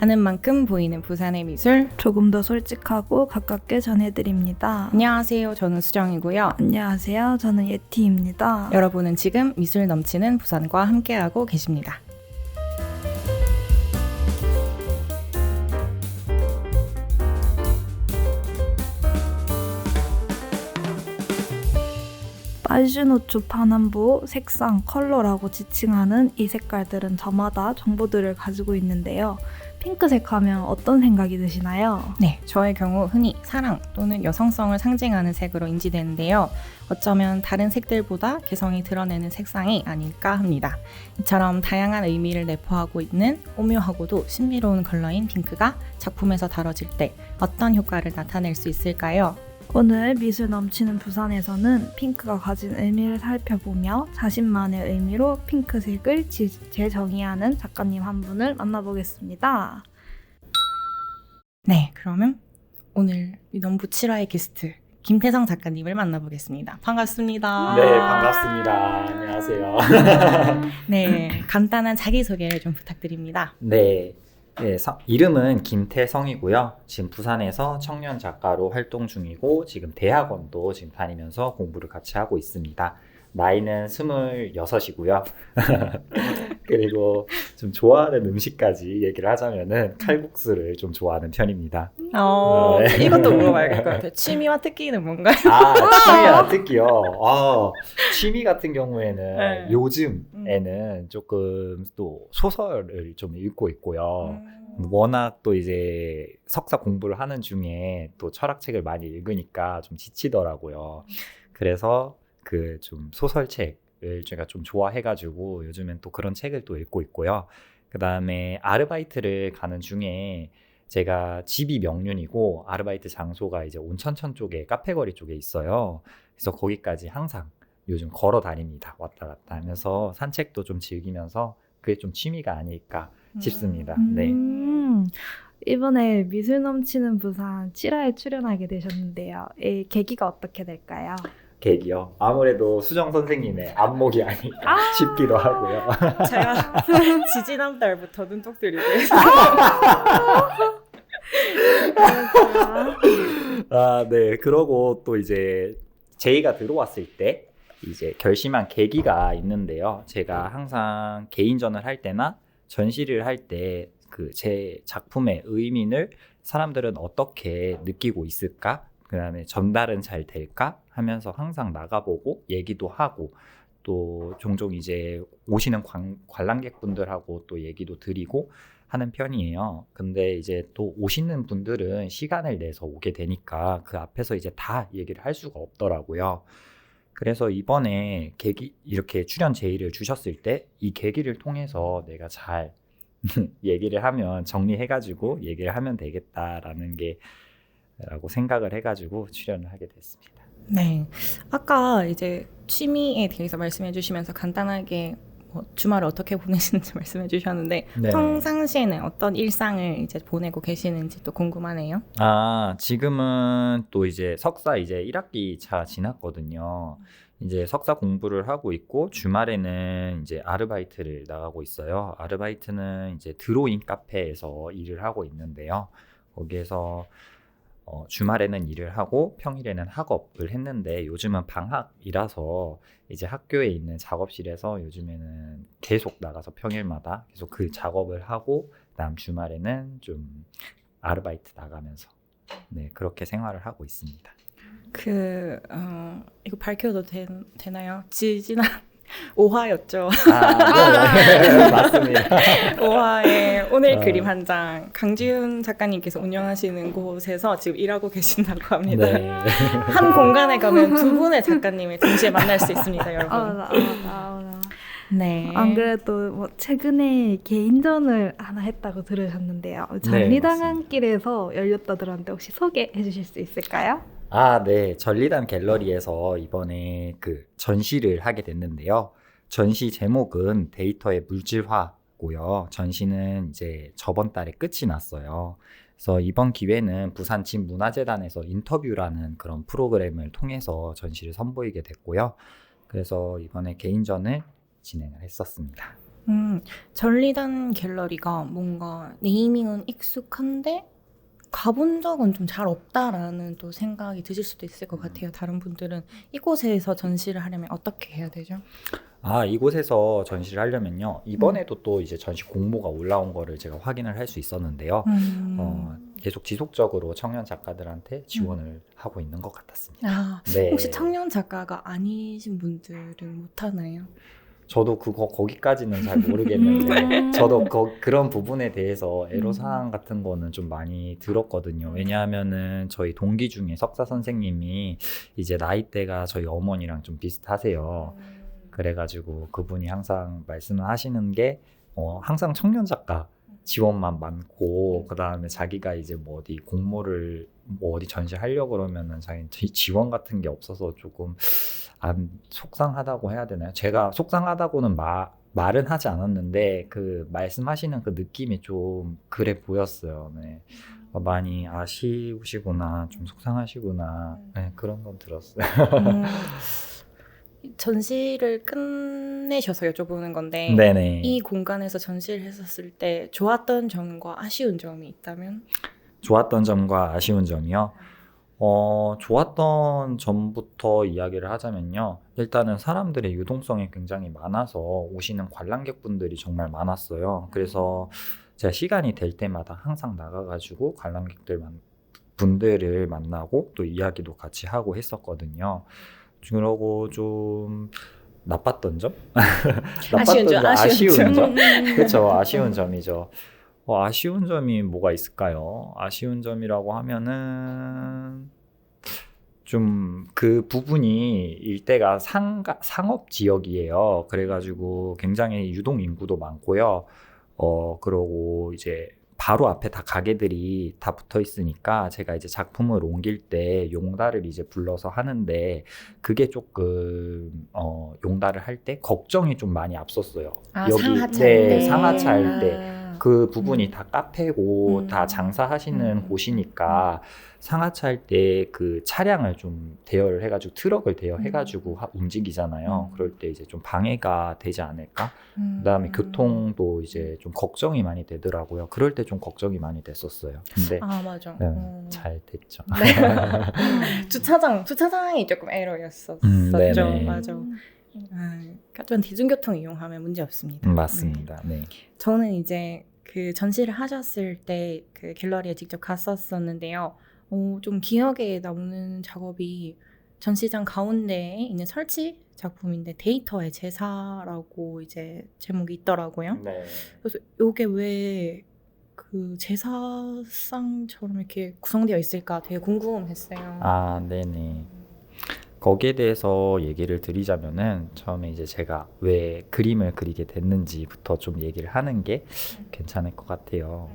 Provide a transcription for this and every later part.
아는 만큼 보이는 부산의 미술. 조금 더 솔직하고 가깝게 전해드립니다. 안녕하세요. 저는 수정이고요. 안녕하세요. 저는 예티입니다. 여러분은 지금 미술 넘치는 부산과 함께하고 계십니다. 빨주노초 파남보, 색상, 컬러라고 지칭하는 이 색깔들은 저마다 정보들을 가지고 있는데요. 핑크색 하면 어떤 생각이 드시나요? 네, 저의 경우 흔히 사랑 또는 여성성을 상징하는 색으로 인지되는데요. 어쩌면 다른 색들보다 개성이 드러내는 색상이 아닐까 합니다. 이처럼 다양한 의미를 내포하고 있는 오묘하고도 신비로운 컬러인 핑크가 작품에서 다뤄질 때 어떤 효과를 나타낼 수 있을까요? 오늘 미술 넘치는 부산에서는 핑크가 가진 의미를 살펴보며 자신만의 의미로 핑크색을 재정의하는 작가님 한 분을 만나보겠습니다. 네, 그러면 오늘 넘부 7화의 게스트 김태성 작가님을 만나보겠습니다. 반갑습니다. 네, 반갑습니다. 안녕하세요. 네, 간단한 자기소개를 좀 부탁드립니다. 네, 이름은 김태성이고요. 지금 부산에서 청년 작가로 활동 중이고 지금 대학원도 지금 다니면서 공부를 같이 하고 있습니다. 나이는 26이고요. 그리고 좀 좋아하는 음식까지 얘기를 하자면은 칼국수를 좀 좋아하는 편입니다. 네. 이것도 물어봐야겠을 것 같아요. 취미와 특기는 뭔가요? 취미와 특기요. 취미 같은 경우에는 네. 요즘에는 조금 또 소설을 좀 읽고 있고요. 워낙 또 이제 석사 공부를 하는 중에 또 철학책을 많이 읽으니까 좀 지치더라고요. 그래서 그 좀 소설책을 제가 좀 좋아해가지고 요즘엔 또 그런 책을 또 읽고 있고요. 그 다음에 아르바이트를 가는 중에 제가 집이 명륜이고 아르바이트 장소가 이제 온천천 쪽에 카페거리 쪽에 있어요. 그래서 거기까지 항상 요즘 걸어 다닙니다. 왔다 갔다 하면서 산책도 좀 즐기면서 그게 좀 취미가 아닐까 싶습니다. 네. 이번에 미술 넘치는 부산 7화에 출연하게 되셨는데요. 이 계기가 어떻게 될까요? 계기요. 아무래도 수정 선생님의 안목이 아닐까 싶기도 하고요. 제가 지지난 달부터 눈독 들이고 있어요. 네. 그러고 또 이제 제의가 들어왔을 때 이제 결심한 계기가 있는데요. 제가 항상 개인전을 할 때나 전시를 할 때 그 제 작품의 의미를 사람들은 어떻게 느끼고 있을까? 그 다음에 전달은 잘 될까? 하면서 항상 나가보고 얘기도 하고 또 종종 이제 오시는 관람객분들하고 또 얘기도 드리고 하는 편이에요. 근데 이제 또 오시는 분들은 시간을 내서 오게 되니까 그 앞에서 이제 다 얘기를 할 수가 없더라고요. 그래서 이번에 이렇게 출연 제의를 주셨을 때 이 계기를 통해서 내가 잘 얘기를 하면 정리해가지고 얘기를 하면 되겠다라는 게 라고 생각을 해가지고 출연을 하게 됐습니다. 네, 아까 이제 취미에 대해서 말씀해 주시면서 간단하게 주말을 어떻게 보내시는지 말씀해 주셨는데 네. 평상시에는 어떤 일상을 이제 보내고 계시는지 또 궁금하네요. 지금은 또 이제 석사 이제 1학기 차 지났거든요. 이제 석사 공부를 하고 있고 주말에는 이제 아르바이트를 나가고 있어요. 아르바이트는 이제 드로잉 카페에서 일을 하고 있는데요. 거기에서 주말에는 일을 하고 평일에는 학업을 했는데 요즘은 방학이라서 이제 학교에 있는 작업실에서 요즘에는 계속 나가서 평일마다 계속 그 작업을 하고 그다음 주말에는 좀 아르바이트 나가면서 네, 그렇게 생활을 하고 있습니다. 이거 밝혀도 되나요? 지지난 5화였죠. 네, 맞습니다. 5화에 오늘 아. 그림 한 장 강지훈 작가님께서 운영하시는 곳에서 지금 일하고 계신다고 합니다. 네. 한 공간에 가면 두 분의 작가님을 동시에 만날 수 있습니다, 여러분. 네. 안 그래도 뭐 최근에 개인전을 하나 했다고 들으셨는데요. 전리당한 길에서 열렸다 들었는데 혹시 소개해 주실 수 있을까요? 네. 전리단 갤러리에서 이번에 그 전시를 하게 됐는데요. 전시 제목은 데이터의 물질화고요. 전시는 이제 저번 달에 끝이 났어요. 그래서 이번 기회는 부산 진문화재단에서 인터뷰라는 그런 프로그램을 통해서 전시를 선보이게 됐고요. 그래서 이번에 개인전을 진행을 했었습니다. 전리단 갤러리가 뭔가 네이밍은 익숙한데 가본 적은 좀 잘 없다라는 또 생각이 드실 수도 있을 것 같아요. 다른 분들은 이곳에서 전시를 하려면 어떻게 해야 되죠? 이곳에서 전시를 하려면요. 이번에도 또 이제 전시 공모가 올라온 거를 제가 확인을 할 수 있었는데요. 계속 지속적으로 청년 작가들한테 지원을 하고 있는 것 같았습니다. 아, 네. 혹시 청년 작가가 아니신 분들은 못하나요? 저도 거기까지는 잘 모르겠는데 저도 그런 부분에 대해서 애로사항 같은 거는 좀 많이 들었거든요. 왜냐하면은 저희 동기 중에 석사 선생님이 이제 나이대가 저희 어머니랑 좀 비슷하세요. 그래가지고 그분이 항상 말씀을 하시는 게 항상 청년 작가 지원만 많고 그 다음에 자기가 이제 뭐 어디 공모를 뭐 어디 전시하려고 그러면은 자기 지원 같은 게 없어서 조금 안 속상하다고 해야 되나요? 제가 속상하다고는 말은 하지 않았는데 그 말씀하시는 그 느낌이 좀 그래 보였어요. 네. 많이 아쉬우시구나, 좀 속상하시구나, 네, 그런 건 들었어요. 전시를 끝내셔서 여쭤보는 건데 네네. 이 공간에서 전시를 했었을 때 좋았던 점과 아쉬운 점이 있다면? 좋았던 점과 아쉬운 점이요. 좋았던 점부터 이야기를 하자면요. 일단은 사람들의 유동성이 굉장히 많아서 오시는 관람객분들이 정말 많았어요. 그래서 제가 시간이 될 때마다 항상 나가가지고 분들을 만나고 또 이야기도 같이 하고 했었거든요. 그러고 좀 나빴던 점? 아쉬운 점? 그렇죠. 아쉬운 점이죠. 아쉬운 점이 뭐가 있을까요? 아쉬운 점이라고 하면은 좀 그 부분이 일대가 상업 지역이에요. 그래가지고 굉장히 유동 인구도 많고요. 그러고 이제 바로 앞에 다 가게들이 다 붙어 있으니까 제가 이제 작품을 옮길 때 용달을 이제 불러서 하는데 그게 조금 용달을 할 때 걱정이 좀 많이 앞섰어요. 상하차 할 때. 상하차 할 때. 그 부분이 다 카페고 다 장사하시는 곳이니까 상하차 할 때 그 차량을 좀 대여를 해가지고 트럭을 대여해가지고 움직이잖아요. 그럴 때 이제 좀 방해가 되지 않을까? 그다음에 교통도 이제 좀 걱정이 많이 되더라고요. 그럴 때 좀 걱정이 많이 됐었어요. 근데 맞아. 잘 됐죠. 네. 주차장이 조금 에러였었죠. 네네. 맞아. 하지만 대중교통 이용하면 문제 없습니다. 맞습니다. 네. 저는 이제 그 전시를 하셨을 때 그 갤러리에 직접 갔었었는데요. 좀 기억에 남는 작업이 전시장 가운데에 있는 설치 작품인데 데이터의 제사라고 이제 제목이 있더라고요. 네. 그래서 이게 왜 그 제사상처럼 이렇게 구성되어 있을까 되게 궁금했어요. 네네. 거기에 대해서 얘기를 드리자면은 처음에 이제 제가 왜 그림을 그리게 됐는지부터 좀 얘기를 하는 게 괜찮을 것 같아요.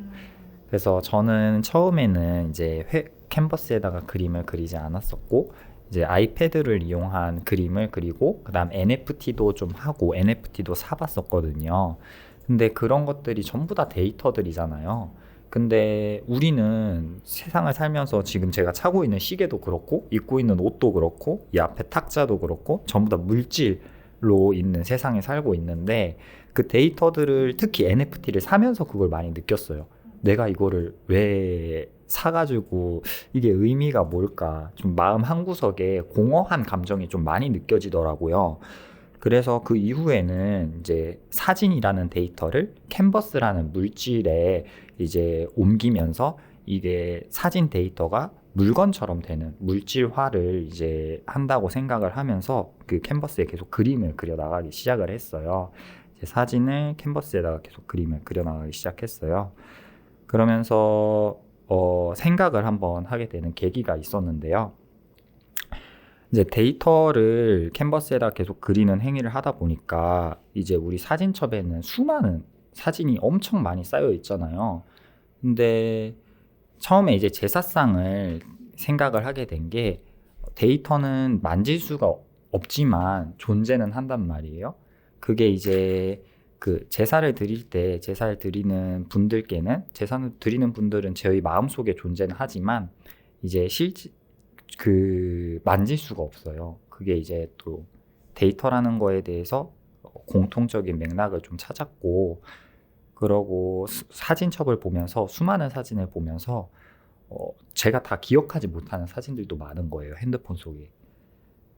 그래서 저는 처음에는 이제 캔버스에다가 그림을 그리지 않았었고 이제 아이패드를 이용한 그림을 그리고 그다음 NFT도 좀 하고 NFT도 사봤었거든요. 근데 그런 것들이 전부 다 데이터들이잖아요. 근데 우리는 세상을 살면서 지금 제가 차고 있는 시계도 그렇고 입고 있는 옷도 그렇고 이 앞에 탁자도 그렇고 전부 다 물질로 있는 세상에 살고 있는데 그 데이터들을 특히 NFT를 사면서 그걸 많이 느꼈어요. 내가 이거를 왜 사가지고 이게 의미가 뭘까? 좀 마음 한구석에 공허한 감정이 좀 많이 느껴지더라고요. 그래서 그 이후에는 이제 사진이라는 데이터를 캔버스라는 물질에 이제 옮기면서 이게 사진 데이터가 물건처럼 되는 물질화를 이제 한다고 생각을 하면서 그 캔버스에 계속 그림을 그려 나가기 시작을 했어요. 이제 사진을 캔버스에다가 계속 그림을 그려 나가기 시작했어요. 그러면서 생각을 한번 하게 되는 계기가 있었는데요. 이제 데이터를 캔버스에다 계속 그리는 행위를 하다 보니까 이제 우리 사진첩에는 수많은 사진이 엄청 많이 쌓여 있잖아요. 근데 처음에 이제 제사상을 생각을 하게 된 게 데이터는 만질 수가 없지만 존재는 한단 말이에요. 그게 이제 그 제사를 드릴 때 제사를 드리는 분들께는 제사를 드리는 분들은 저희 마음속에 존재는 하지만 이제 만질 수가 없어요. 그게 이제 또 데이터라는 거에 대해서 공통적인 맥락을 좀 찾았고, 그러고 사진첩을 보면서 수많은 사진을 보면서 제가 다 기억하지 못하는 사진들도 많은 거예요, 핸드폰 속에.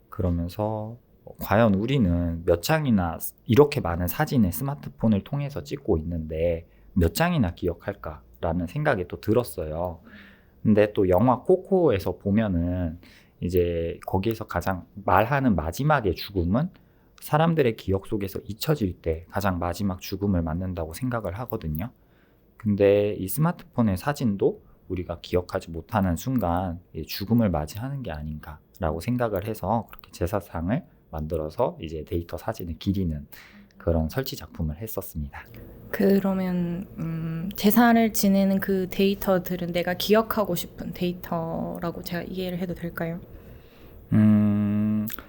그러면서 과연 우리는 몇 장이나 이렇게 많은 사진을 스마트폰을 통해서 찍고 있는데 몇 장이나 기억할까라는 생각이 또 들었어요. 근데 또 영화 코코에서 보면은 이제 거기에서 가장 말하는 마지막의 죽음은 사람들의 기억 속에서 잊혀질 때 가장 마지막 죽음을 맞는다고 생각을 하거든요. 근데 이 스마트폰의 사진도 우리가 기억하지 못하는 순간 죽음을 맞이하는 게 아닌가라고 생각을 해서 그렇게 제사상을 만들어서 이제 데이터 사진을 기리는 그런 설치 작품을 했었습니다. 그러면 제사를 지내는 그 데이터들은 내가 기억하고 싶은 데이터라고 제가 이해를 해도 될까요?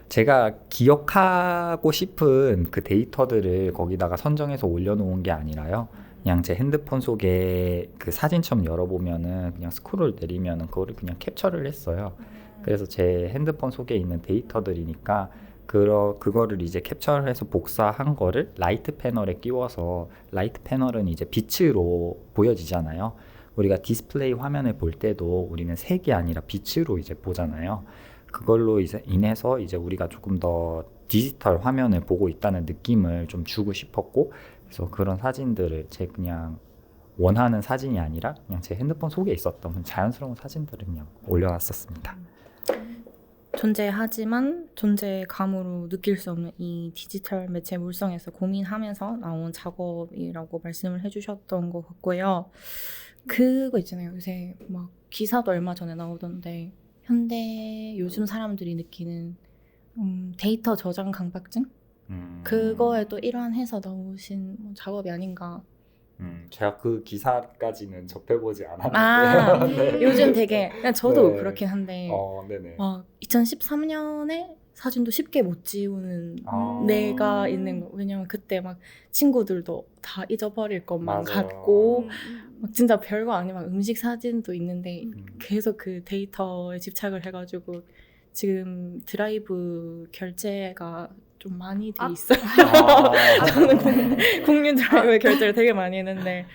제가 기억하고 싶은 그 데이터들을 거기다가 선정해서 올려놓은 게 아니라요. 그냥 제 핸드폰 속에 그 사진첩 열어보면은 그냥 스크롤 내리면은 그거를 그냥 캡처를 했어요. 그래서 제 핸드폰 속에 있는 데이터들이니까 그거를 이제 캡처를 해서 복사한 거를 라이트 패널에 끼워서, 라이트 패널은 이제 빛으로 보여지잖아요. 우리가 디스플레이 화면을 볼 때도 우리는 색이 아니라 빛으로 이제 보잖아요. 그걸로 이제 인해서 이제 우리가 조금 더 디지털 화면을 보고 있다는 느낌을 좀 주고 싶었고, 그래서 그런 사진들을 제 그냥 원하는 사진이 아니라 그냥 제 핸드폰 속에 있었던 자연스러운 사진들을 그냥 올려놨었습니다. 존재하지만 존재감으로 느낄 수 없는 이 디지털 매체 물성에서 고민하면서 나온 작업이라고 말씀을 해주셨던 것 같고요. 그거 있잖아요. 요새 막 기사도 얼마 전에 나오던데 현대 요즘 사람들이 느끼는 데이터 저장 강박증? 그거에 또 일환해서 나오신 작업이 아닌가. 제가 그 기사까지는 접해보지 않았는데 네. 요즘 되게 그냥 저도 네. 그렇긴 한데 네네. 막 2013년에 사진도 쉽게 못 지우는 내가 있는 거. 왜냐면 그때 막 친구들도 다 잊어버릴 것만 맞아요. 같고 막 진짜 별거 아닌 막 음식 사진도 있는데 계속 그 데이터에 집착을 해가지고 지금 드라이브 결제가 좀 많이 돼 있어요. 저는 공유 드라이브 결제를 되게 많이 했는데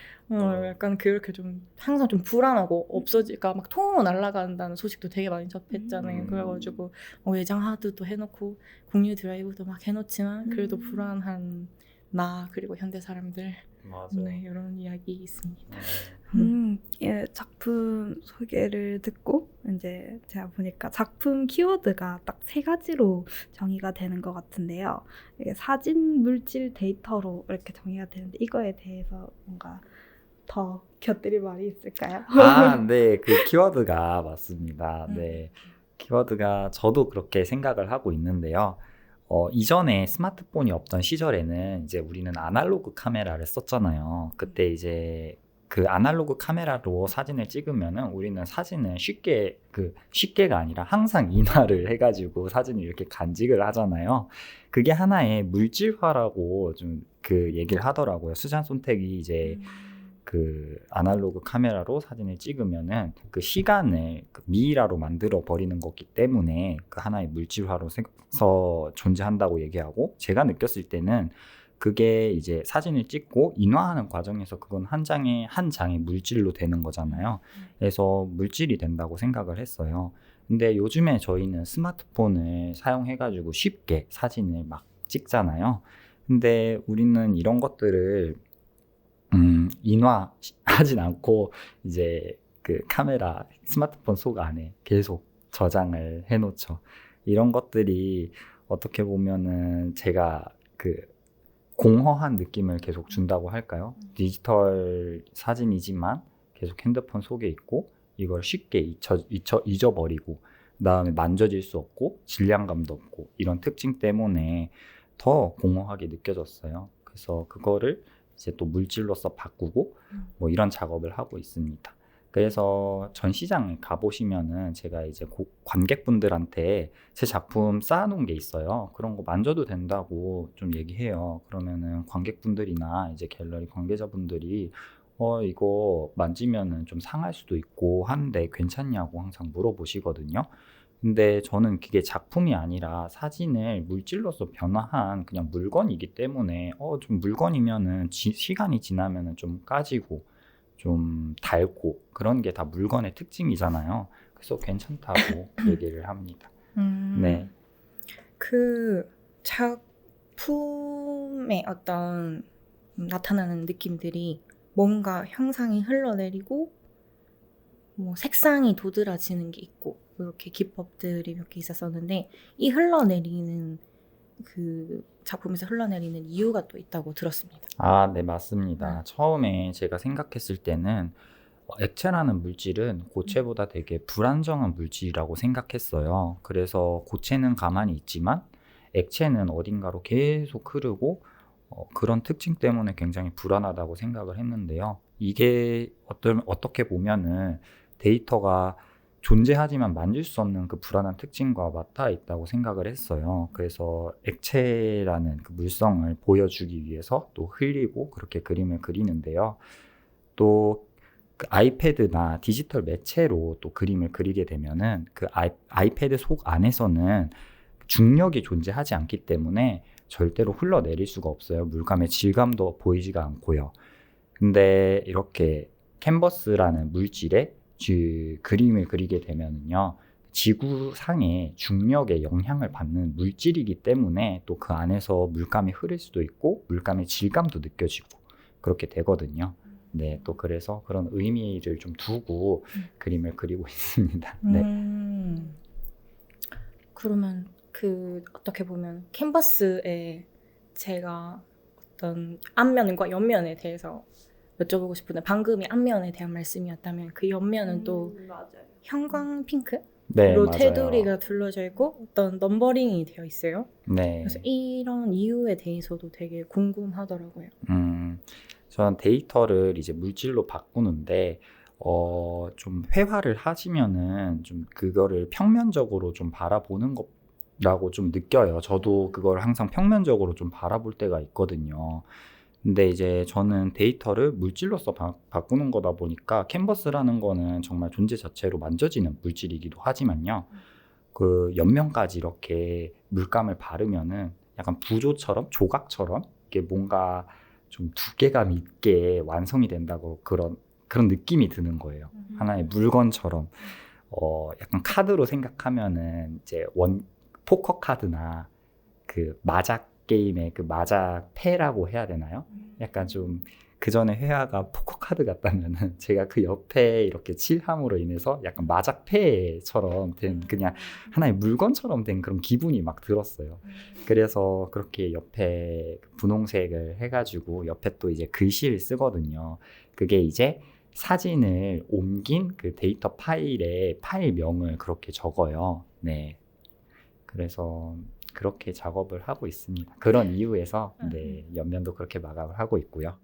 약간 그렇게 좀 항상 좀 불안하고 없어질까 막 통으로 날아간다는 소식도 되게 많이 접했잖아요. 그래가지고 외장 하드도 해놓고 공유 드라이브도 막 해놓지만 그래도 불안한 나 그리고 현대 사람들 네, 이런 이야기 있습니다. 예, 작품 소개를 듣고 이제 제가 보니까 작품 키워드가 딱 3가지로 정의가 되는 것 같은데요. 이게 사진, 물질, 데이터로 이렇게 정의가 되는데 이거에 대해서 뭔가 더 곁들일 말이 있을까요? 네, 그 키워드가 맞습니다. 네, 키워드가 저도 그렇게 생각을 하고 있는데요. 이전에 스마트폰이 없던 시절에는 이제 우리는 아날로그 카메라를 썼잖아요. 그때 이제 그 아날로그 카메라로 사진을 찍으면은 우리는 사진을 쉽게가 아니라 항상 인화를 해가지고 사진을 이렇게 간직을 하잖아요. 그게 하나의 물질화라고 좀 그 얘기를 하더라고요. 수잔 손택이 이제 그 아날로그 카메라로 사진을 찍으면은 그 시간을 미이라로 만들어 버리는 거기 때문에 그 하나의 물질화로서 존재한다고 얘기하고, 제가 느꼈을 때는 그게 이제 사진을 찍고 인화하는 과정에서 그건 한 장의 물질로 되는 거잖아요. 그래서 물질이 된다고 생각을 했어요. 근데 요즘에 저희는 스마트폰을 사용해가지고 쉽게 사진을 막 찍잖아요. 근데 우리는 이런 것들을 인화하진 않고 이제 그 카메라 스마트폰 속 안에 계속 저장을 해놓죠. 이런 것들이 어떻게 보면은 제가 그 공허한 느낌을 계속 준다고 할까요? 디지털 사진이지만 계속 핸드폰 속에 있고 이걸 쉽게 잊어버리고 그다음에 만져질 수 없고 질량감도 없고 이런 특징 때문에 더 공허하게 느껴졌어요. 그래서 그거를 이제 또 물질로서 바꾸고 뭐 이런 작업을 하고 있습니다. 그래서 전시장에 가보시면은 제가 이제 관객분들한테 제 작품 쌓아놓은 게 있어요. 그런 거 만져도 된다고 좀 얘기해요. 그러면은 관객분들이나 이제 갤러리 관계자분들이 이거 만지면은 좀 상할 수도 있고 한데 괜찮냐고 항상 물어보시거든요. 근데 저는 그게 작품이 아니라 사진을 물질로서 변화한 그냥 물건이기 때문에 좀 물건이면은 시간이 지나면은 좀 까지고 좀 닳고 그런 게 다 물건의 특징이잖아요. 그래서 괜찮다고 얘기를 합니다. 네. 그 작품의 어떤 나타나는 느낌들이 뭔가 형상이 흘러내리고 뭐 색상이 도드라지는 게 있고 이렇게 기법들이 몇 개 있었었는데 이 흘러내리는 그 작품에서 흘러내리는 이유가 또 있다고 들었습니다. 아, 네, 맞습니다. 처음에 제가 생각했을 때는 액체라는 물질은 고체보다 되게 불안정한 물질이라고 생각했어요. 그래서 고체는 가만히 있지만 액체는 어딘가로 계속 흐르고 그런 특징 때문에 굉장히 불안하다고 생각을 했는데요. 이게 어떻게 보면은 데이터가 존재하지만 만질 수 없는 그 불안한 특징과 맞닿아 있다고 생각을 했어요. 그래서 액체라는 그 물성을 보여주기 위해서 또 흘리고 그렇게 그림을 그리는데요. 또 그 아이패드나 디지털 매체로 또 그림을 그리게 되면은 그 아이패드 속 안에서는 중력이 존재하지 않기 때문에 절대로 흘러내릴 수가 없어요. 물감의 질감도 보이지가 않고요. 근데 이렇게 캔버스라는 물질에 그림을 그리게 되면은요, 지구상의 중력에 영향을 받는 물질이기 때문에 또 그 안에서 물감이 흐를 수도 있고 물감의 질감도 느껴지고 그렇게 되거든요. 네, 또 그래서 그런 의미를 좀 두고 그림을 그리고 있습니다. 네. 그러면 그 어떻게 보면 캔버스에 제가 어떤 앞면과 옆면에 대해서 여쭤보고 싶은데 방금이 앞면에 대한 말씀이었다면 그 옆면은 또 맞아요. 형광 핑크로 네, 맞아요. 테두리가 둘러져 있고 어떤 넘버링이 되어 있어요. 네. 그래서 이런 이유에 대해서도 되게 궁금하더라고요. 저는 데이터를 이제 물질로 바꾸는데 좀 회화를 하시면은 좀 그거를 평면적으로 좀 바라보는 거라고 좀 느껴요. 저도 그걸 항상 평면적으로 좀 바라볼 때가 있거든요. 근데 이제 저는 데이터를 물질로서 바꾸는 거다 보니까 캔버스라는 거는 정말 존재 자체로 만져지는 물질이기도 하지만요. 그 옆면까지 이렇게 물감을 바르면은 약간 부조처럼 조각처럼 이게 뭔가 좀 두께감 있게 완성이 된다고 그런 느낌이 드는 거예요. 하나의 물건처럼 약간 카드로 생각하면은 이제 포커 카드나 그 마작 게임의 그 마작 패라고 해야 되나요? 약간 좀 그 전에 회화가 포커 카드 같다면은 제가 그 옆에 이렇게 칠함으로 인해서 약간 마작 패처럼 된 그냥 하나의 물건처럼 된 그런 기분이 막 들었어요. 그래서 그렇게 옆에 분홍색을 해가지고 옆에 또 이제 글씨를 쓰거든요. 그게 이제 사진을 옮긴 그 데이터 파일에 파일명을 그렇게 적어요. 네. 그래서 그렇게 작업을 하고 있습니다. 그런 이유에서 네, 옆면도 그렇게 마감을 하고 있고요.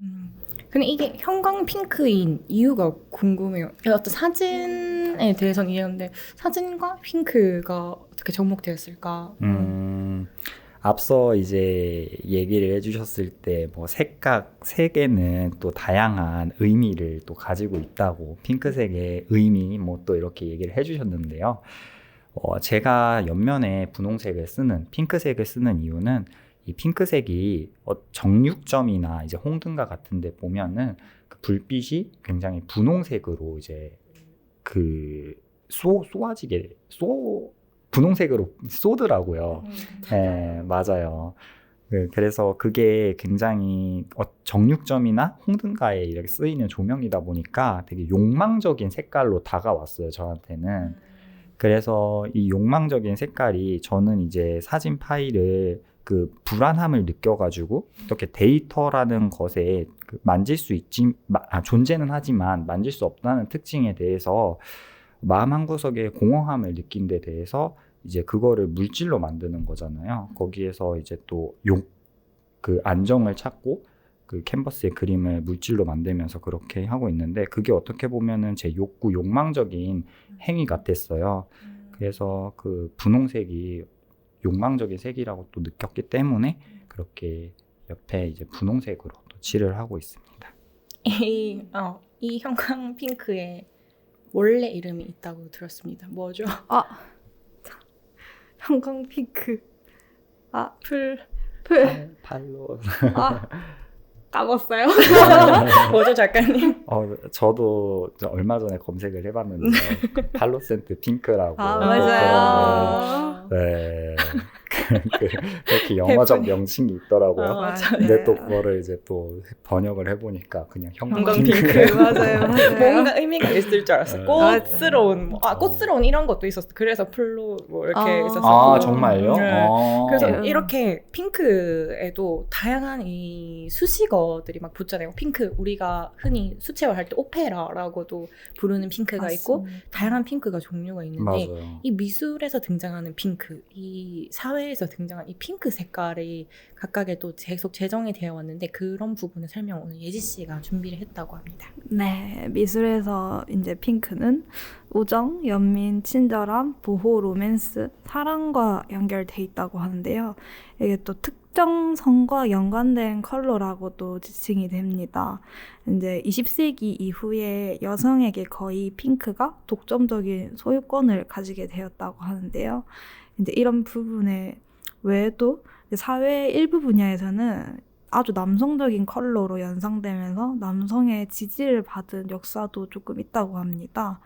근데 이게 형광 핑크인 이유가 궁금해요. 어떤 사진에 대해서는 이해했는데 사진과 핑크가 어떻게 접목되었을까? 앞서 이제 얘기를 해주셨을 때 뭐 색에는 또 다양한 의미를 또 가지고 있다고 핑크색의 의미 뭐 또 이렇게 얘기를 해주셨는데요. 제가 옆면에 분홍색을 쓰는 핑크색을 쓰는 이유는 이 핑크색이 정육점이나 이제 홍등가 같은데 보면은 그 불빛이 굉장히 분홍색으로 이제 그 분홍색으로 쏘더라고요. 네, 맞아요. 그래서 그게 굉장히 정육점이나 홍등가에 이렇게 쓰이는 조명이다 보니까 되게 욕망적인 색깔로 다가왔어요, 저한테는. 그래서 이 욕망적인 색깔이 저는 이제 사진 파일을 그 불안함을 느껴가지고 이렇게 데이터라는 것에 만질 수 존재는 하지만 만질 수 없다는 특징에 대해서 마음 한구석에 공허함을 느낀 데 대해서 이제 그거를 물질로 만드는 거잖아요. 거기에서 이제 또 그 안정을 찾고 그 캔버스의 그림을 물질로 만들면서 그렇게 하고 있는데 그게 어떻게 보면은 제 욕망적인 행위 같았어요. 그래서 그 분홍색이 욕망적인 색이라고 또 느꼈기 때문에 그렇게 옆에 이제 분홍색으로 또 칠을 하고 있습니다. 이 형광 핑크에 원래 이름이 있다고 들었습니다. 뭐죠? 형광 핑크. 풀 팔로. 까먹었어요. 뭐죠 작가님? 저도 얼마 전에 검색을 해봤는데 팔로센트 핑크라고. 맞아요. 네. 이렇게 영어적 명칭이 있더라고요. 맞아요. 근데 또 그거를 이제 또 번역을 해보니까 그냥 형광 형광 핑크. 핑크. 맞아요. 뭔가 의미가 있을 줄 알았어요. 네. 꽃스러운 꽃스러운 이런 것도 있었어. 그래서 풀로 뭐 이렇게 있었었고. 아 정말요? 네. 그래서 네. 이렇게 핑크에도 다양한 이 수식어들이 막 붙잖아요. 핑크 우리가 흔히 수채화할 때 오페라라고도 부르는 핑크가 있고 다양한 핑크가 종류가 있는데 맞아요. 이 미술에서 등장하는 핑크, 이 사회에서 등장한 이 핑크 색깔이 각각에 또 계속 제정이 되어 왔는데 그런 부분의 설명 오늘 예지 씨가 준비를 했다고 합니다. 네, 미술에서 이제 핑크는 우정, 연민, 친절함, 보호, 로맨스, 사랑과 연결돼 있다고 하는데요. 이게 또 특정성과 연관된 컬러라고도 지칭이 됩니다. 이제 20세기 이후에 여성에게 거의 핑크가 독점적인 소유권을 가지게 되었다고 하는데요. 이제 이런 부분에 외에도 사회의 일부 분야에서는 아주 남성적인 컬러로 연상되면서 남성의 지지를 받은 역사도 조금 있다고 합니다.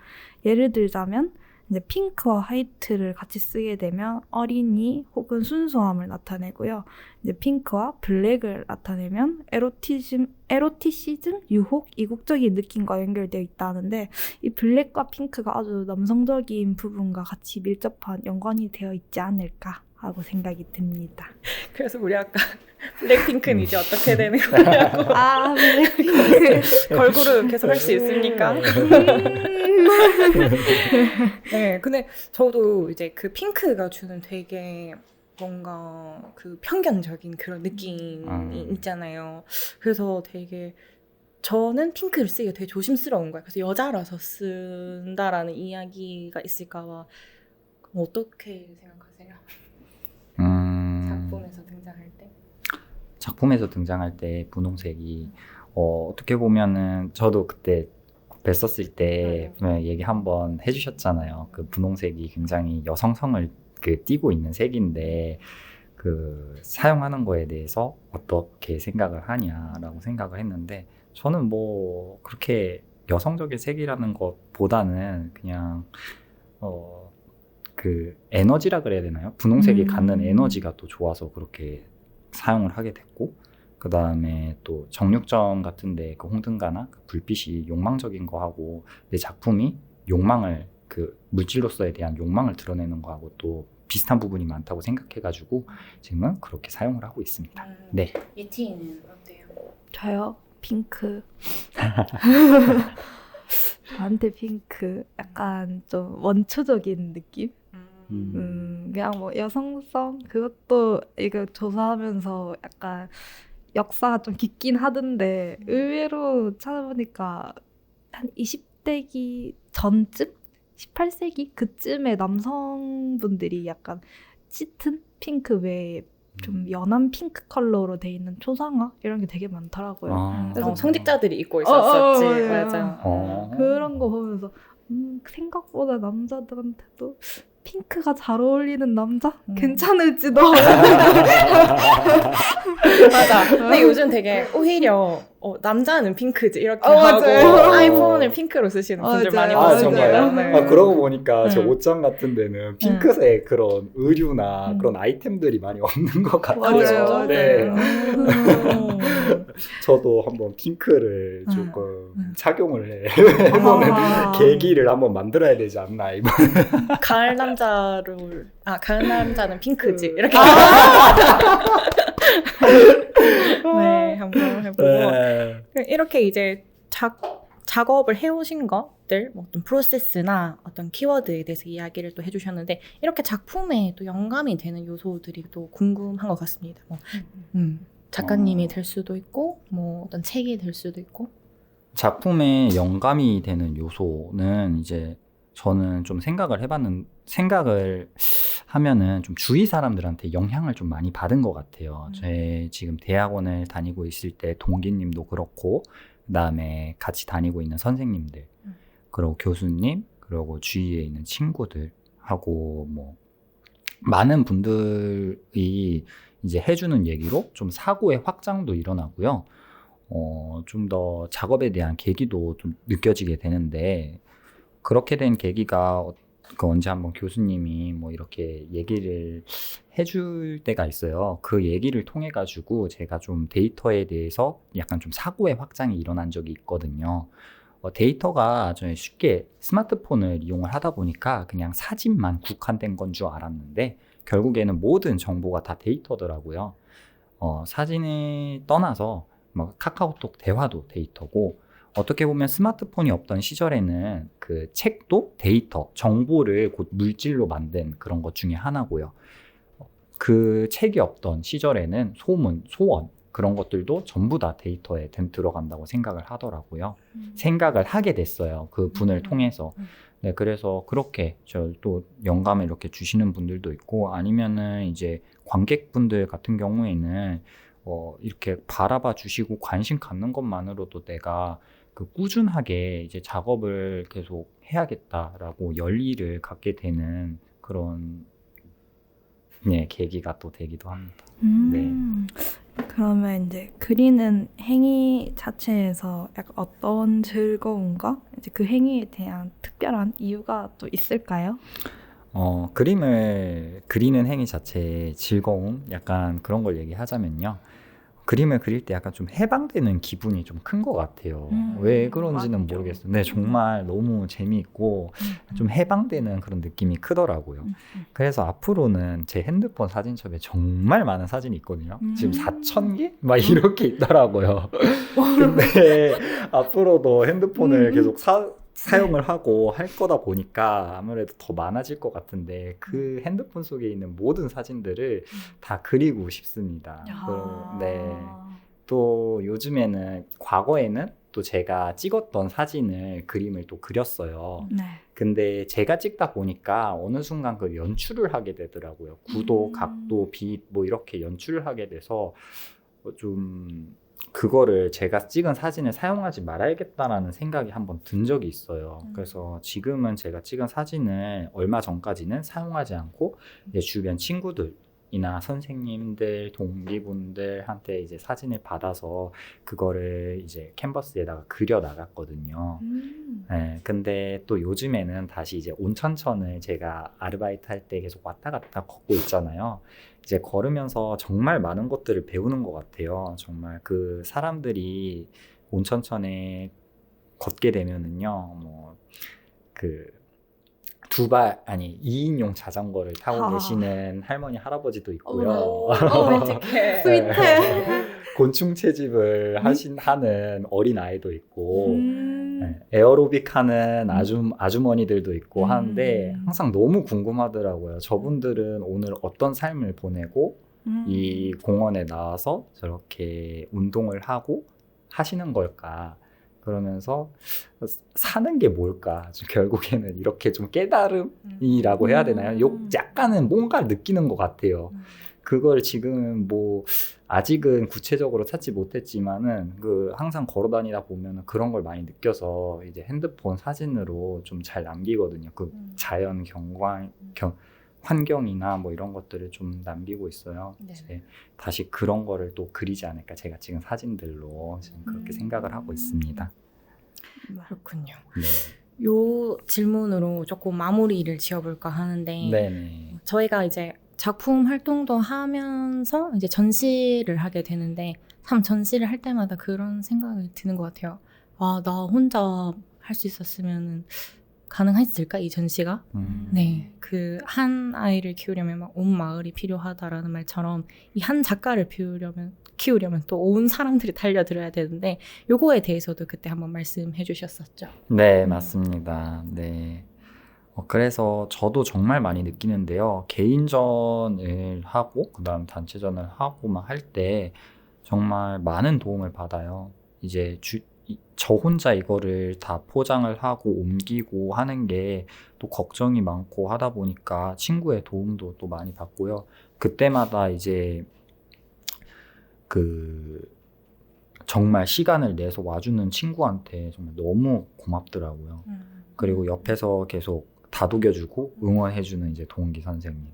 예를 들자면 이제 핑크와 화이트를 같이 쓰게 되면 어린이 혹은 순수함을 나타내고요. 이제 핑크와 블랙을 나타내면 에로티시즘, 유혹, 이국적인 느낌과 연결되어 있다는데 이 블랙과 핑크가 아주 남성적인 부분과 같이 밀접한 연관이 되어 있지 않을까 하고 생각이 듭니다. 그래서 우리 아까 블랙핑크는 이제 어떻게 되는 거냐고 블랙핑크. 걸그룹 계속 할 수 있습니까? 네, 근데 저도 이제 그 핑크가 주는 되게 뭔가 그 편견적인 그런 느낌이 있잖아요. 그래서 되게 저는 핑크를 쓰기가 되게 조심스러운 거예요. 그래서 여자라서 쓴다라는 이야기가 있을까봐 어떻게 생각하세요? 작품에서 등장할 때? 작품에서 등장할 때 분홍색이 어떻게 보면은 저도 그때 뵀었을 때 얘기 한번 해주셨잖아요. 그 분홍색이 굉장히 여성성을 띠고 있는 색인데 그 사용하는 거에 대해서 어떻게 생각을 하냐라고 생각을 했는데 저는 뭐 그렇게 여성적인 색이라는 것보다는 그냥 그 에너지라 그래야 되나요? 분홍색이 갖는 에너지가 또 좋아서 그렇게 사용을 하게 됐고 그 다음에 또 정육점 같은데 그 홍등가나 그 불빛이 욕망적인 거하고 내 작품이 욕망을 그 물질로서에 대한 욕망을 드러내는 거하고 또 비슷한 부분이 많다고 생각해가지고 지금은 그렇게 사용을 하고 있습니다. 네. 예티는 어때요? 저요? 핑크. 저한테 핑크 약간 좀 원초적인 느낌? 그냥 뭐 여성성 그것도 이거 조사하면서 약간 역사가 좀 깊긴 하던데 의외로 찾아보니까 한 20대기 전쯤? 18세기? 그쯤에 남성분들이 약간 짙은 핑크 외에 좀 연한 핑크 컬러로 돼 있는 초상화 이런 게 되게 많더라고요. 그래서 성직자들이 입고 있었었지. 맞아. 그런 거 보면서 생각보다 남자들한테도 핑크가 잘 어울리는 남자? 괜찮을지도. 맞아. 근데 요즘 되게 오히려 남자는 핑크지 이렇게 하고 맞아요. 아이폰을 핑크로 쓰시는 분들 많이 맞아요. 봤어요. 정말요? 네. 그러고 보니까 제 옷장 같은 데는 핑크색 그런 의류나 그런 아이템들이 많이 없는 것 같아요. 맞아요. 네. 맞아요. 저도 한번 핑크를 조금 착용을 해보는 계기를 한번 만들어야 되지 않나 이번. 가을 남자는 핑크지 이렇게. 네, 한번 해보고 네. 이렇게 이제 작업을 해오신 것들, 뭐 어떤 프로세스나 어떤 키워드에 대해서 이야기를 또 해주셨는데 이렇게 작품에 또 영감이 되는 요소들이 또 궁금한 것 같습니다. 뭐, 작가님이 될 수도 있고, 뭐 어떤 책이 될 수도 있고. 작품에 영감이 되는 요소는 이제 저는 좀 생각을 하면은 좀 주위 사람들한테 영향을 좀 많이 받은 것 같아요. 제 지금 대학원을 다니고 있을 때 동기님도 그렇고, 그 다음에 같이 다니고 있는 선생님들, 그리고 교수님, 그리고 주위에 있는 친구들하고 뭐 많은 분들이 이제 해주는 얘기로 좀 사고의 확장도 일어나고요. 좀 더 작업에 대한 계기도 좀 느껴지게 되는데, 그렇게 된 계기가 그 언제 한번 교수님이 뭐 이렇게 얘기를 해줄 때가 있어요. 그 얘기를 통해 가지고 제가 좀 데이터에 대해서 약간 좀 사고의 확장이 일어난 적이 있거든요. 데이터가 좀 쉽게 스마트폰을 이용을 하다 보니까 그냥 사진만 국한된 건 줄 알았는데 결국에는 모든 정보가 다 데이터더라고요. 사진을 떠나서 뭐 카카오톡 대화도 데이터고, 어떻게 보면 스마트폰이 없던 시절에는 그 책도 데이터, 정보를 곧 물질로 만든 그런 것 중에 하나고요. 그 책이 없던 시절에는 소문, 소원 그런 것들도 전부 다 데이터에 들어간다고 생각을 하더라고요. 생각을 하게 됐어요. 그 분을 통해서. 네, 그래서 그렇게 저 또 영감을 이렇게 주시는 분들도 있고, 아니면은 이제 관객분들 같은 경우에는 이렇게 바라봐 주시고 관심 갖는 것만으로도 내가 그 꾸준하게 이제 작업을 계속 해야겠다라고 열의를 갖게 되는 그런 네, 계기가 또 되기도 합니다. 네. 그러면 이제 그리는 행위 자체에서 약간 어떤 즐거움과 이제 그 행위에 대한 특별한 이유가 또 있을까요? 그림을 그리는 행위 자체의 즐거움, 약간 그런 걸 얘기하자면요. 그림을 그릴 때 약간 좀 해방되는 기분이 좀 큰 것 같아요. 왜 그런지는 맞죠. 모르겠어요. 네, 정말 너무 재미있고 좀 해방되는 그런 느낌이 크더라고요. 그래서 앞으로는 제 핸드폰 사진첩에 정말 많은 사진이 있거든요. 지금 4,000개? 막 이렇게 있더라고요. 근데 앞으로도 핸드폰을 계속 사용을 하고 할 거다 보니까 아무래도 더 많아질 것 같은데, 그 핸드폰 속에 있는 모든 사진들을 다 그리고 싶습니다. 네. 또 요즘에는, 과거에는 또 제가 찍었던 사진을 그림을 또 그렸어요. 네. 근데 제가 찍다 보니까 어느 순간 그 연출을 하게 되더라고요. 구도, 각도, 빛 뭐 이렇게 연출을 하게 돼서 좀 그거를 제가 찍은 사진을 사용하지 말아야겠다라는 생각이 한번 든 적이 있어요. 그래서 지금은 제가 찍은 사진을 얼마 전까지는 사용하지 않고 이제 주변 친구들이나 선생님들, 동기분들한테 이제 사진을 받아서 그거를 이제 캔버스에다가 그려 나갔거든요. 네, 근데 또 요즘에는 다시 이제 온천천을 제가 아르바이트 할 때 계속 왔다 갔다 걷고 있잖아요. 이제 걸으면서 정말 많은 것들을 배우는 것 같아요. 정말 그 사람들이 온천천에 걷게 되면은요, 뭐, 그, 2인용 자전거를 타고 계시는 할머니, 할아버지도 있고요. 왠지해. 스윗해. 곤충 채집을 하는 어린 아이도 있고, 네, 에어로빅 하는 아주머니들도 있고 하는데 항상 너무 궁금하더라고요. 저분들은 오늘 어떤 삶을 보내고 이 공원에 나와서 저렇게 운동을 하고 하시는 걸까? 그러면서 사는 게 뭘까? 결국에는 이렇게 좀 깨달음이라고 해야 되나요? 약간은 뭔가 느끼는 것 같아요. 그걸 지금 뭐 아직은 구체적으로 찾지 못했지만은 그 항상 걸어 다니다 보면 그런 걸 많이 느껴서 이제 핸드폰 사진으로 좀 잘 남기거든요. 그 자연 환경이나 뭐 이런 것들을 좀 남기고 있어요. 이제 다시 그런 거를 또 그리지 않을까, 제가 찍은 사진들로 지금 그렇게 생각을 하고 있습니다. 그렇군요. 네. 요 질문으로 조금 마무리를 지어볼까 하는데, 네네. 저희가 이제 작품 활동도 하면서 이제 전시를 하게 되는데, 참 전시를 할 때마다 그런 생각이 드는 것 같아요. 아, 나 혼자 할 수 있었으면 가능했을까, 이 전시가? 네, 그 한 아이를 키우려면 막 온 마을이 필요하다라는 말처럼 이 한 작가를 키우려면 또 온 사람들이 달려들어야 되는데, 요거에 대해서도 그때 한번 말씀해 주셨었죠. 네, 맞습니다. 네. 그래서 저도 정말 많이 느끼는데요. 개인전을 하고 그다음 단체전을 하고 막 할 때 정말 많은 도움을 받아요. 이제 저 혼자 이거를 다 포장을 하고 옮기고 하는 게 또 걱정이 많고 하다 보니까 친구의 도움도 또 많이 받고요. 그때마다 이제 그 정말 시간을 내서 와주는 친구한테 정말 너무 고맙더라고요. 그리고 옆에서 계속 다독여주고 응원해주는 이제 동기 선생님.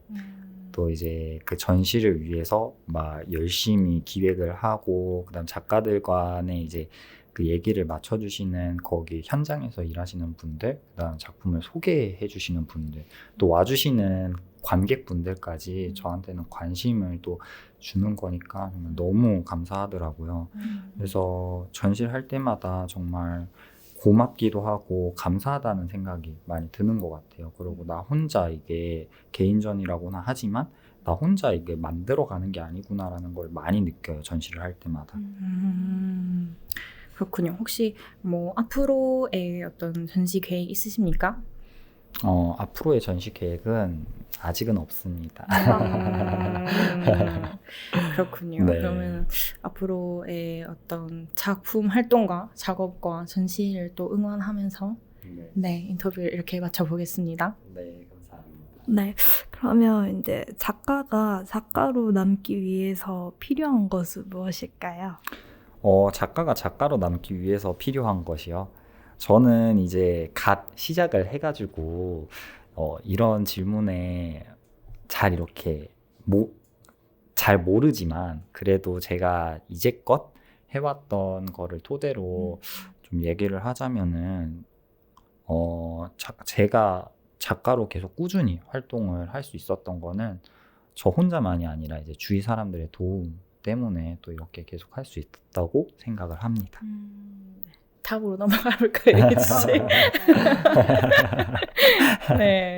또 이제 그 전시를 위해서 막 열심히 기획을 하고 그다음 작가들 간에 이제 그 얘기를 맞춰주시는 거기 현장에서 일하시는 분들, 그다음 작품을 소개해 주시는 분들, 또 와주시는 관객분들까지 저한테는 관심을 또 주는 거니까 정말 너무 감사하더라고요. 그래서 전시를 할 때마다 정말 고맙기도 하고 감사하다는 생각이 많이 드는 것 같아요. 그리고 나 혼자 이게 개인전이라고나 하지만 나 혼자 이게 만들어가는 게 아니구나라는 걸 많이 느껴요. 전시를 할 때마다. 그렇군요. 혹시 뭐 앞으로의 어떤 전시 계획 있으십니까? 앞으로의 전시 계획은 아직은 없습니다. 그렇군요. 네. 그러면 앞으로의 어떤 작품 활동과 작업과 전시를 또 응원하면서 네, 인터뷰를 이렇게 마쳐보겠습니다. 네, 감사합니다. 네, 그러면 이제 작가가 작가로 남기 위해서 필요한 것은 무엇일까요? 작가가 작가로 남기 위해서 필요한 것이요. 저는 이제 갓 시작을 해가지고 이런 질문에 잘 이렇게 잘 모르지만 그래도 제가 이제껏 해왔던 거를 토대로 좀 얘기를 하자면은 제가 작가로 계속 꾸준히 활동을 할 수 있었던 거는 저 혼자만이 아니라 이제 주위 사람들의 도움 때문에 또 이렇게 계속 할 수 있다고 생각을 합니다. 다음으로 넘어가 볼까요, 예지 씨? 네.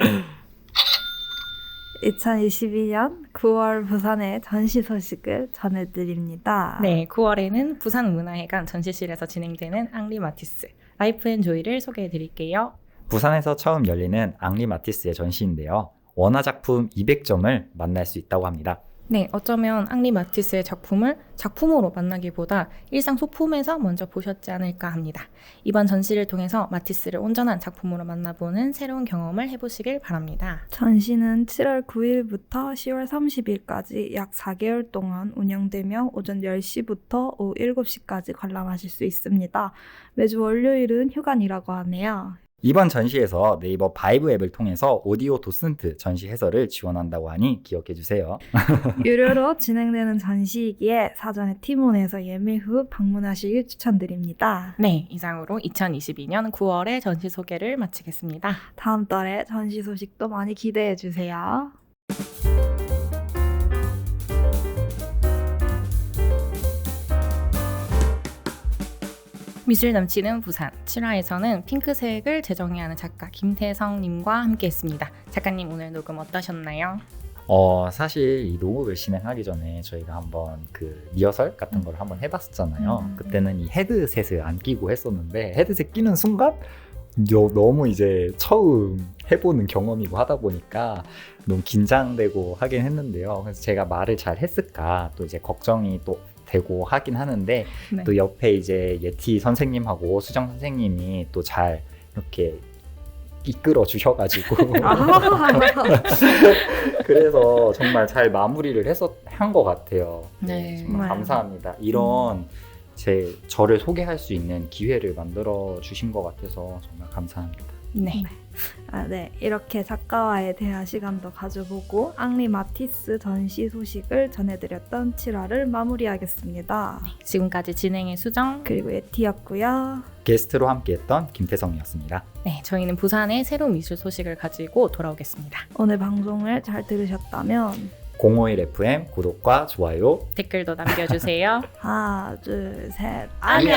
2022년 9월 부산의 전시 소식을 전해드립니다. 네, 9월에는 부산문화회관 전시실에서 진행되는 앙리 마티스 라이프 앤 조이를 소개해 드릴게요. 부산에서 처음 열리는 앙리 마티스의 전시인데요. 원화 작품 200점을 만날 수 있다고 합니다. 네, 어쩌면 앙리 마티스의 작품을 작품으로 만나기보다 일상 소품에서 먼저 보셨지 않을까 합니다. 이번 전시를 통해서 마티스를 온전한 작품으로 만나보는 새로운 경험을 해보시길 바랍니다. 전시는 7월 9일부터 10월 30일까지 약 4개월 동안 운영되며 오전 10시부터 오후 7시까지 관람하실 수 있습니다. 매주 월요일은 휴관이라고 하네요. 이번 전시에서 네이버 바이브 앱을 통해서 오디오 도슨트 전시 해설을 지원한다고 하니 기억해주세요. 유료로 진행되는 전시이기에 사전에 팀원에서 예매 후 방문하시길 추천드립니다. 네, 이상으로 2022년 9월의 전시 소개를 마치겠습니다. 다음 달에 전시 소식도 많이 기대해주세요. 미술 넘치는 부산 7화에서는 핑크색을 재정해야 하는 작가 김태성님과 함께했습니다. 작가님 오늘 녹음 어떠셨나요? 사실 이 녹음을 진행하기 전에 저희가 한번 그 리허설 같은 걸 한번 해봤었잖아요. 그때는 이 헤드셋을 안 끼고 했었는데 헤드셋 끼는 순간 너무 이제 처음 해보는 경험이고 하다 보니까 너무 긴장되고 하긴 했는데요. 그래서 제가 말을 잘 했을까 또 이제 걱정이 또 되고 하긴 하는데 네. 또 옆에 이제 예티 선생님하고 수정 선생님이 또 잘 이렇게 이끌어 주셔가지고 그래서 정말 잘 마무리를 한 것 같아요. 네. 정말 감사합니다. 이런 저를 소개할 수 있는 기회를 만들어 주신 것 같아서 정말 감사합니다. 네. 네, 이렇게 작가와의 대화 시간도 가져보고 앙리 마티스 전시 소식을 전해드렸던 7화를 마무리하겠습니다. 지금까지 진행의 수정 그리고 예티였고요. 게스트로 함께했던 김태성이었습니다. 네, 저희는 부산의 새로운 미술 소식을 가지고 돌아오겠습니다. 오늘 방송을 잘 들으셨다면 051FM 구독과 좋아요 댓글도 남겨주세요. 하나, 둘, 셋, 안녕.